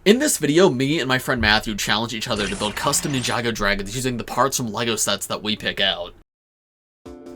In this video, me and my friend Matthew challenge each other to build custom Ninjago Dragons using the parts from LEGO sets that we pick out.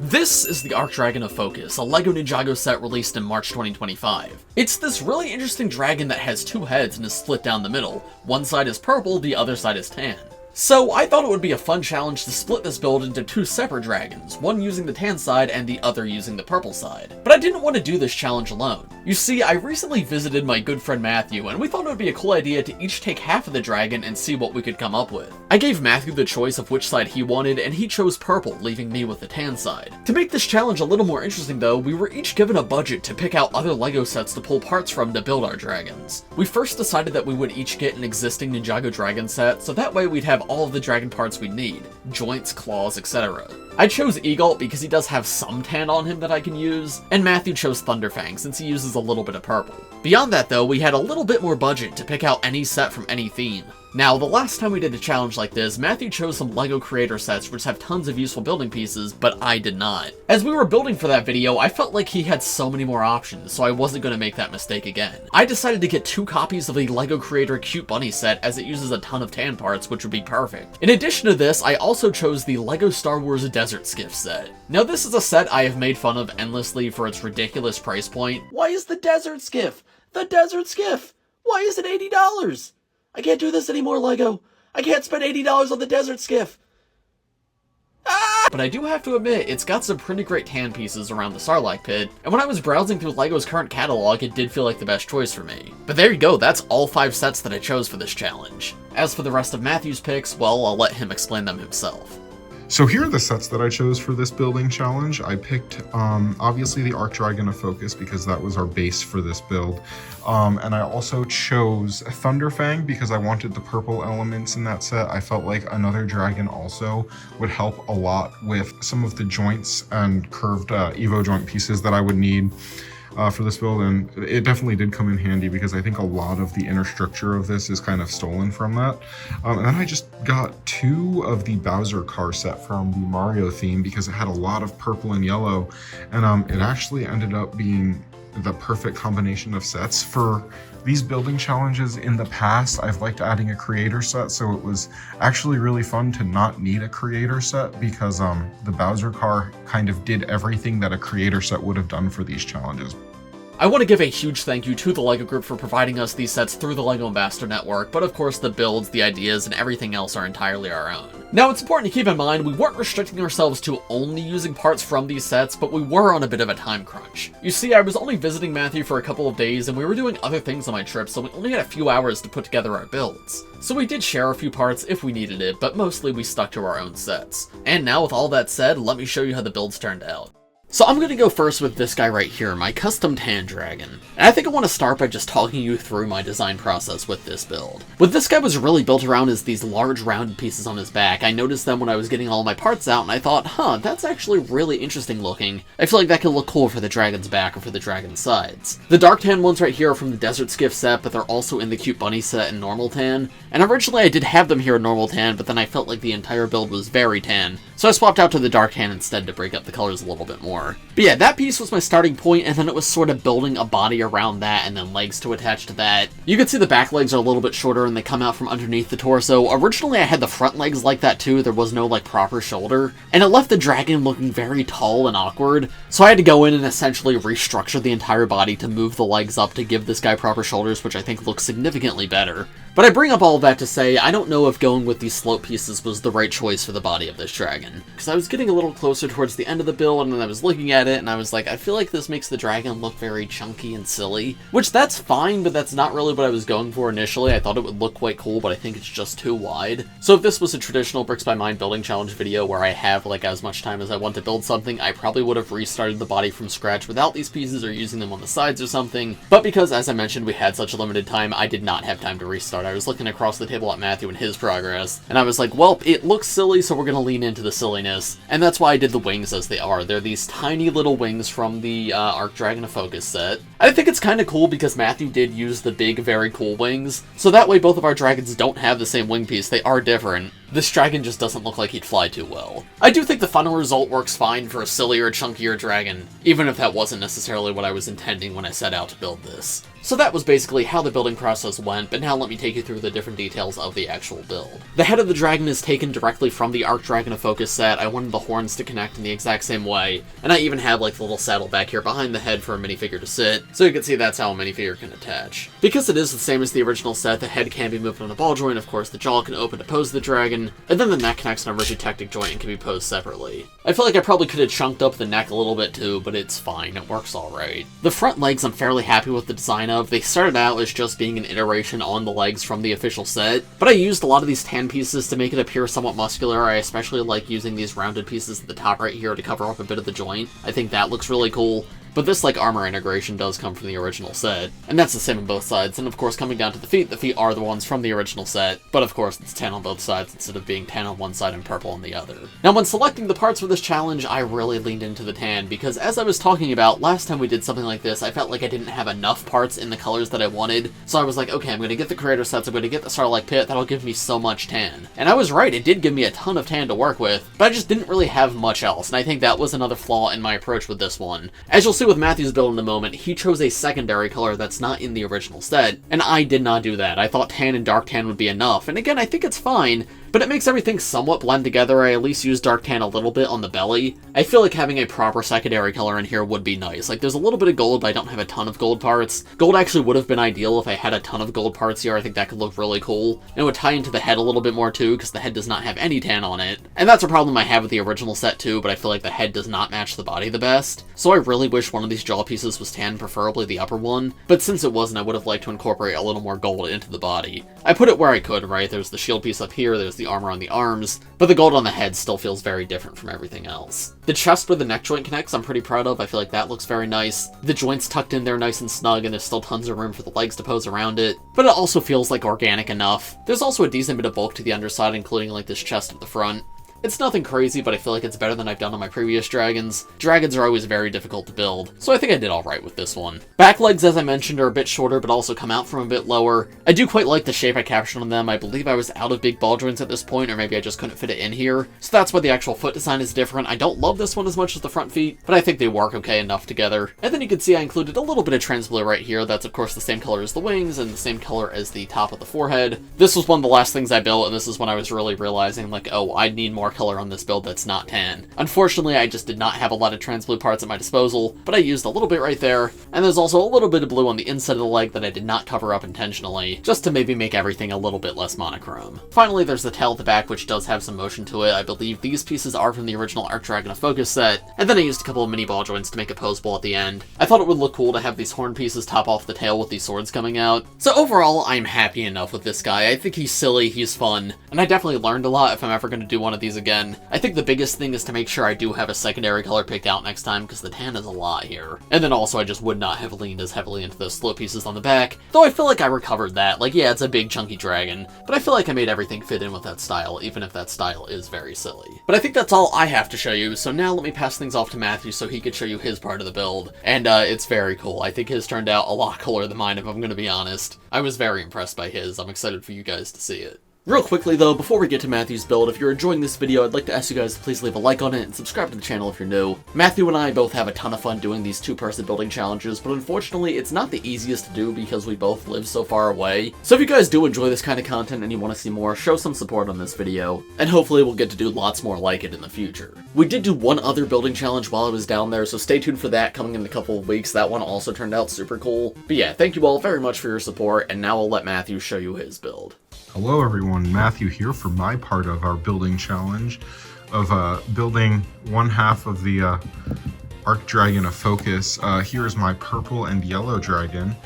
This is the Dragon of Focus, a LEGO Ninjago set released in March 2025. It's this really interesting dragon that has two heads and is split down the middle. One side is purple, the other side is tan. So I thought it would be a fun challenge to split this build into two separate dragons, one using the tan side and the other using the purple side. But I didn't want to do this challenge alone. You see, I recently visited my good friend Matthew, and we thought it would be a cool idea to each take half of the dragon and see what we could come up with. I gave Matthew the choice of which side he wanted, and he chose purple, leaving me with the tan side. To make this challenge a little more interesting though, we were each given a budget to pick out other LEGO sets to pull parts from to build our dragons. We first decided that we would each get an existing Ninjago Dragon set, so that way we'd have all of the dragon parts we need, joints, claws, etc. I chose Eagle because he does have some tan on him that I can use, and Matthew chose Thunderfang since he uses a little bit of purple. Beyond that though, we had a little bit more budget to pick out any set from any theme. Now, the last time we did a challenge like this, Matthew chose some LEGO creator sets which have tons of useful building pieces, but I did not. As we were building for that video, I felt like he had so many more options, so I wasn't going to make that mistake again. I decided to get 2 copies of the LEGO creator Cute Bunny set as it uses a ton of tan parts, which would be perfect. In addition to this, I also chose the LEGO Star Wars Desert Skiff set. Now, this is a set I have made fun of endlessly for its ridiculous price point. Why is the Desert Skiff? The Desert Skiff! Why is it $80? I can't do this anymore, LEGO. I can't spend $80 on the Desert Skiff. Ah! But I do have to admit, it's got some pretty great tan pieces around the Sarlacc pit, and when I was browsing through LEGO's current catalog, it did feel like the best choice for me. But there you go, that's all 5 sets that I chose for this challenge. As for the rest of Matthew's picks, well, I'll let him explain them himself. So here are the sets that I chose for this building challenge. I picked, obviously, the Dragon of Focus because that was our base for this build. And I also chose Thunderfang because I wanted the purple elements in that set. I felt like another dragon also would help a lot with some of the joints and curved Evo joint pieces that I would need for this build, and it definitely did come in handy because I think a lot of the inner structure of this is kind of stolen from that. And then I just got 2 of the Bowser car set from the Mario theme because it had a lot of purple and yellow, and it actually ended up being the perfect combination of sets. For these building challenges in the past, I've liked adding a creator set, so it was actually really fun to not need a creator set because the Bowser car kind of did everything that a creator set would have done for these challenges. I want to give a huge thank you to the LEGO group for providing us these sets through the LEGO Ambassador Network, but of course the builds, the ideas, and everything else are entirely our own. Now, it's important to keep in mind we weren't restricting ourselves to only using parts from these sets, but we were on a bit of a time crunch. You see, I was only visiting Matthew for a couple of days, and we were doing other things on my trip, so we only had a few hours to put together our builds. So we did share a few parts if we needed it, but mostly we stuck to our own sets. And now with all that said, let me show you how the builds turned out. So I'm going to go first with this guy right here, my custom tan dragon. And I think I want to start by just talking you through my design process with this build. What this guy was really built around is these large rounded pieces on his back. I noticed them when I was getting all my parts out and I thought, that's actually really interesting looking. I feel like that could look cool for the dragon's back or for the dragon's sides. The dark tan ones right here are from the Desert Skiff set, but they're also in the Cute Bunny set in normal tan. And originally I did have them here in normal tan, but then I felt like the entire build was very tan. So I swapped out to the dark tan instead to break up the colors a little bit more. But yeah, that piece was my starting point, and then it was sort of building a body around that and then legs to attach to that. You can see the back legs are a little bit shorter and they come out from underneath the torso. Originally I had the front legs like that too, there was no like proper shoulder, and it left the dragon looking very tall and awkward, so I had to go in and essentially restructure the entire body to move the legs up to give this guy proper shoulders, which I think looks significantly better. But I bring up all of that to say, I don't know if going with these slope pieces was the right choice for the body of this dragon. Because I was getting a little closer towards the end of the build, and then I was looking at it, and I was like, I feel like this makes the dragon look very chunky and silly. Which, that's fine, but that's not really what I was going for initially. I thought it would look quite cool, but I think it's just too wide. So if this was a traditional Bricks by Mind building challenge video where I have like as much time as I want to build something, I probably would have restarted the body from scratch without these pieces or using them on the sides or something. But because, as I mentioned, we had such a limited time, I did not have time to restart. I was looking across the table at Matthew and his progress, and I was like, well, it looks silly, so we're gonna lean into the silliness. And that's why I did the wings as they are. They're these tiny little wings from the Dragon of Focus set. I think it's kind of cool because Matthew did use the big, very cool wings, so that way both of our dragons don't have the same wing piece, they are different. This dragon just doesn't look like he'd fly too well. I do think the final result works fine for a sillier, chunkier dragon, even if that wasn't necessarily what I was intending when I set out to build this. So that was basically how the building process went, but now let me take you through the different details of the actual build. The head of the dragon is taken directly from the Arc Dragon of Focus set. I wanted the horns to connect in the exact same way, and I even have like the little saddle back here behind the head for a minifigure to sit, so you can see that's how a minifigure can attach. Because it is the same as the original set, the head can be moved on a ball joint, of course the jaw can open to pose the dragon, and then the neck connects on a rigid joint and can be posed separately. I feel like I probably could have chunked up the neck a little bit too, but it's fine, it works alright. The front legs I'm fairly happy with the design of. They started out as just being an iteration on the legs from the official set, but I used a lot of these tan pieces to make it appear somewhat muscular. I especially like using these rounded pieces at the top right here to cover up a bit of the joint. I think that looks really cool. But this, like, armor integration does come from the original set, and that's the same on both sides. And of course, coming down to the feet are the ones from the original set, but of course it's tan on both sides instead of being tan on one side and purple on the other. Now, when selecting the parts for this challenge, I really leaned into the tan, because as I was talking about, last time we did something like this, I felt like I didn't have enough parts in the colors that I wanted, so I was like, okay, I'm gonna get the creator sets, I'm gonna get the Starlight Pit, that'll give me so much tan. And I was right, it did give me a ton of tan to work with, but I just didn't really have much else, and I think that was another flaw in my approach with this one. As you'll see with Matthew's build in a moment, he chose a secondary color that's not in the original set, and I did not do that. I thought tan and dark tan would be enough, and again, I think it's fine, but it makes everything somewhat blend together. I at least use dark tan a little bit on the belly. I feel like having a proper secondary color in here would be nice. Like, there's a little bit of gold, but I don't have a ton of gold parts. Gold actually would have been ideal if I had a ton of gold parts here. I think that could look really cool. And it would tie into the head a little bit more too, because the head does not have any tan on it. And that's a problem I have with the original set too, but I feel like the head does not match the body the best. So I really wish one of these jaw pieces was tan, preferably the upper one. But since it wasn't, I would have liked to incorporate a little more gold into the body. I put it where I could, right? There's the shield piece up here, there's the armor on the arms, but the gold on the head still feels very different from everything else. The chest where the neck joint connects, I'm pretty proud of. I feel like that looks very nice. The joint's tucked in there nice and snug, and there's still tons of room for the legs to pose around it, but it also feels like organic enough. There's also a decent bit of bulk to the underside, including like this chest at the front. It's nothing crazy, but I feel like it's better than I've done on my previous dragons. Dragons are always very difficult to build, so I think I did alright with this one. Back legs, as I mentioned, are a bit shorter, but also come out from a bit lower. I do quite like the shape I captured on them. I believe I was out of big ball joints at this point, or maybe I just couldn't fit it in here. So that's why the actual foot design is different. I don't love this one as much as the front feet, but I think they work okay enough together. And then you can see I included a little bit of trans blue right here. That's of course the same color as the wings, and the same color as the top of the forehead. This was one of the last things I built, and this is when I was really realizing, like, oh, I need more color on this build that's not tan. Unfortunately, I just did not have a lot of trans blue parts at my disposal, but I used a little bit right there, and there's also a little bit of blue on the inside of the leg that I did not cover up intentionally, just to maybe make everything a little bit less monochrome. Finally, there's the tail at the back, which does have some motion to it. I believe these pieces are from the original Arc Dragon of Focus set, and then I used a couple of mini ball joints to make it posable at the end. I thought it would look cool to have these horn pieces top off the tail with these swords coming out. So overall, I'm happy enough with this guy. I think he's silly, he's fun, and I definitely learned a lot if I'm ever going to do one of these again. I think the biggest thing is to make sure I do have a secondary color picked out next time, because the tan is a lot here. And then also I just would not have leaned as heavily into those slow pieces on the back, though I feel like I recovered that. Like, yeah, it's a big chunky dragon, but I feel like I made everything fit in with that style, even if that style is very silly. But I think that's all I have to show you, so now let me pass things off to Matthew so he could show you his part of the build. And it's very cool. I think his turned out a lot cooler than mine, if I'm gonna be honest. I was very impressed by his. I'm excited for you guys to see it. Real quickly though, before we get to Matthew's build, if you're enjoying this video, I'd like to ask you guys to please leave a like on it and subscribe to the channel if you're new. Matthew and I both have a ton of fun doing these two-person building challenges, but unfortunately it's not the easiest to do because we both live so far away. So if you guys do enjoy this kind of content and you want to see more, show some support on this video, and hopefully we'll get to do lots more like it in the future. We did do one other building challenge while I was down there, so stay tuned for that coming in a couple of weeks. That one also turned out super cool. But yeah, thank you all very much for your support, and now I'll let Matthew show you his build. Hello everyone, Matthew here for my part of our building challenge of building one half of the Arc Dragon of Focus. Here is my purple and yellow dragon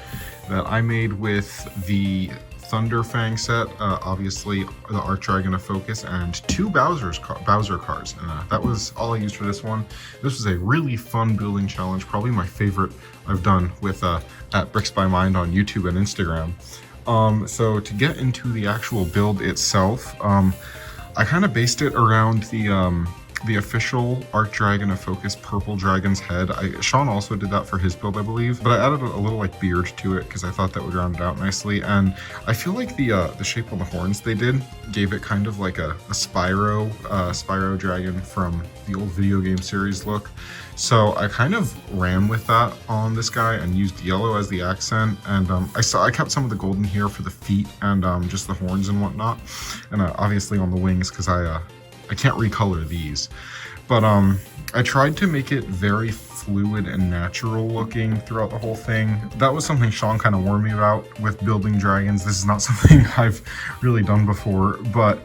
that I made with the Thunder Fang set, obviously the Arc Dragon of Focus, and two Bowser cars. That was all I used for this one. This was a really fun building challenge, probably my favorite I've done with at Bricks by Mind on YouTube and Instagram. So to get into the actual build itself, I kind of based it around the the official Arc Dragon of Focus purple dragon's head. Sean also did that for his build, I believe, but I added a little like beard to it because I thought that would round it out nicely. And I feel like the shape on the horns they did gave it kind of like a Spyro dragon from the old video game series look. So I kind of ran with that on this guy and used yellow as the accent. And I kept some of the gold in here for the feet and just the horns and whatnot, and obviously on the wings because I can't recolor these, but I tried to make it very fluid and natural looking throughout the whole thing. That was something Sean kind of warned me about with building dragons. This is not something I've really done before, but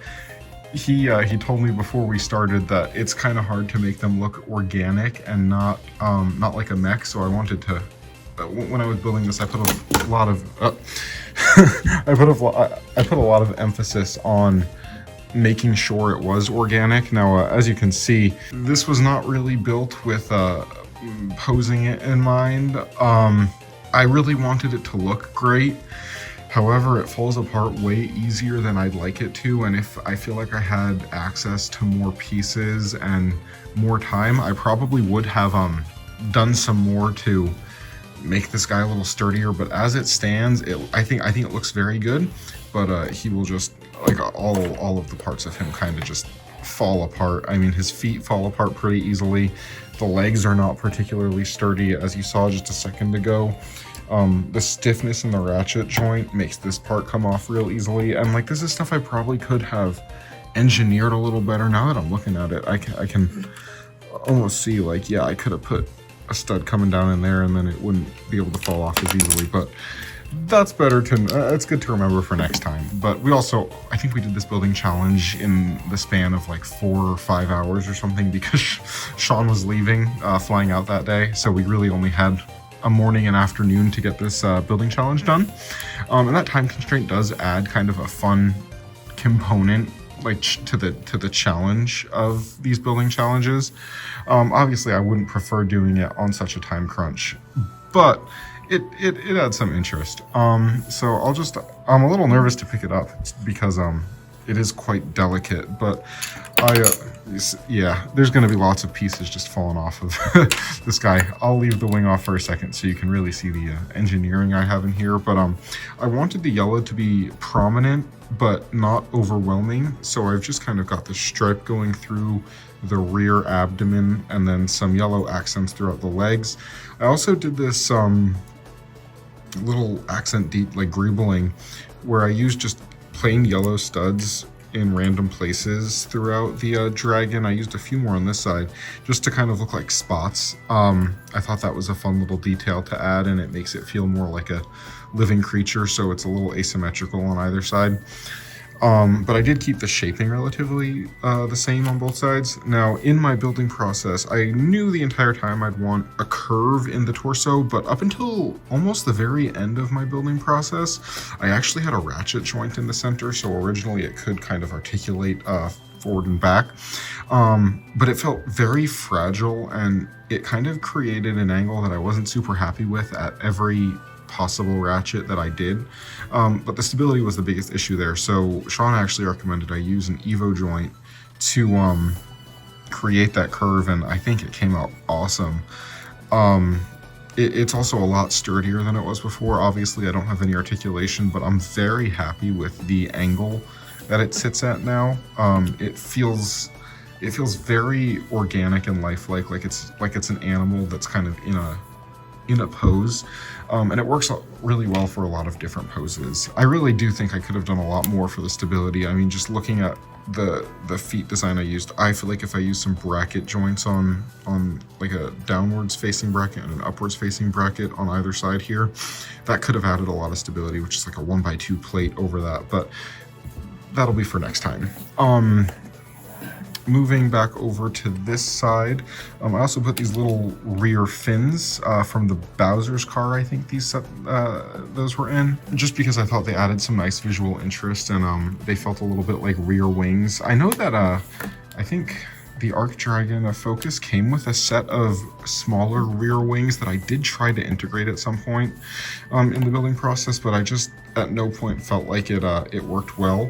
he told me before we started that it's kind of hard to make them look organic and not like a mech. So I wanted to, when I was building this, I put a lot of I put a lot of emphasis on making sure it was organic. Now, as you can see, this was not really built with posing it in mind. I really wanted it to look great. However, it falls apart way easier than I'd like it to, and if I feel like I had access to more pieces and more time, I probably would have done some more to make this guy a little sturdier. But as it stands, I think it looks very good, but he will just, like, all of the parts of him kind of just fall apart. I mean, his feet fall apart pretty easily. The legs are not particularly sturdy, as you saw just a second ago. The stiffness in the ratchet joint makes this part come off real easily, and like, this is stuff I probably could have engineered a little better. Now that I'm looking at it, I can almost see, like, yeah, I could have put a stud coming down in there and then it wouldn't be able to fall off as easily, but that's better to, it's good to remember for next time. But we also, I think we did this building challenge in the span of like 4 or 5 hours or something, because Sean was leaving, flying out that day, so we really only had a morning and afternoon to get this building challenge done. And that time constraint does add kind of a fun component, like, to the challenge of these building challenges. Obviously I wouldn't prefer doing it on such a time crunch, but it adds some interest. So I'm a little nervous to pick it up because it is quite delicate, but yeah, there's going to be lots of pieces just falling off of this guy. I'll leave the wing off for a second so you can really see the engineering I have in here. But I wanted the yellow to be prominent but not overwhelming, so I've just kind of got this stripe going through the rear abdomen and then some yellow accents throughout the legs. I also did this little accent deep, like, greebling, where I used just plain yellow studs in random places throughout the dragon. I used a few more on this side just to kind of look like spots. I thought that was a fun little detail to add, and it makes it feel more like a living creature, so it's a little asymmetrical on either side. But I did keep the shaping relatively the same on both sides. Now, in my building process, I knew the entire time I'd want a curve in the torso, but up until almost the very end of my building process, I actually had a ratchet joint in the center, so originally it could kind of articulate forward and back. But it felt very fragile, and it kind of created an angle that I wasn't super happy with at every possible ratchet that I did. But the stability was the biggest issue there, so Sean actually recommended I use an Evo joint to create that curve, and I think it came out awesome. It's also a lot sturdier than it was before. Obviously I don't have any articulation, but I'm very happy with the angle that it sits at now. It feels very organic and lifelike, like it's an animal that's kind of in a pose, and it works really well for a lot of different poses. I really do think I could have done a lot more for the stability. I mean, just looking at the feet design I used, I feel like if I used some bracket joints on like a downwards facing bracket and an upwards facing bracket on either side here, that could have added a lot of stability, which is like a 1x2 plate over that, but that'll be for next time. Moving back over to this side, I also put these little rear fins from the Bowser's car. I think those were in, just because I thought they added some nice visual interest, and they felt a little bit like rear wings. I know that I think the Arc Dragon of Focus came with a set of smaller rear wings that I did try to integrate at some point in the building process, but I just at no point felt like it worked well.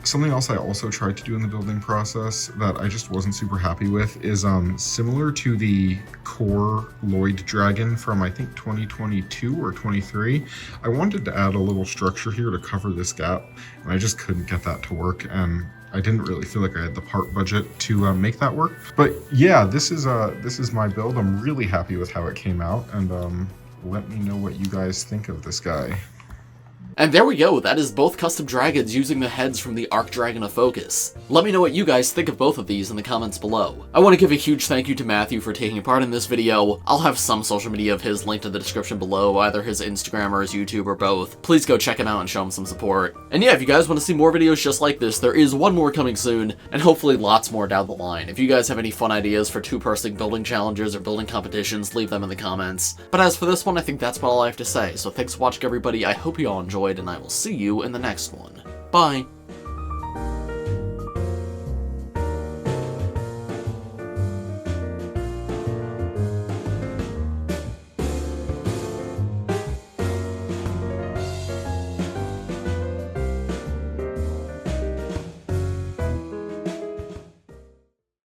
Something else I also tried to do in the building process that I just wasn't super happy with is similar to the core Lloyd Dragon from I think 2022 or 23. I wanted to add a little structure here to cover this gap, and I just couldn't get that to work, and I didn't really feel like I had the part budget to make that work. But yeah, this is my build. I'm really happy with how it came out, and let me know what you guys think of this guy. And there we go, that is both custom dragons using the heads from the Arc Dragon of Focus. Let me know what you guys think of both of these in the comments below. I want to give a huge thank you to Matthew for taking part in this video. I'll have some social media of his linked in the description below, either his Instagram or his YouTube or both. Please go check him out and show him some support. And yeah, if you guys want to see more videos just like this, there is one more coming soon, and hopefully lots more down the line. If you guys have any fun ideas for two-person building challenges or building competitions, leave them in the comments. But as for this one, I think that's all I have to say, so thanks for watching everybody, I hope you all enjoyed, and I will see you in the next one. Bye!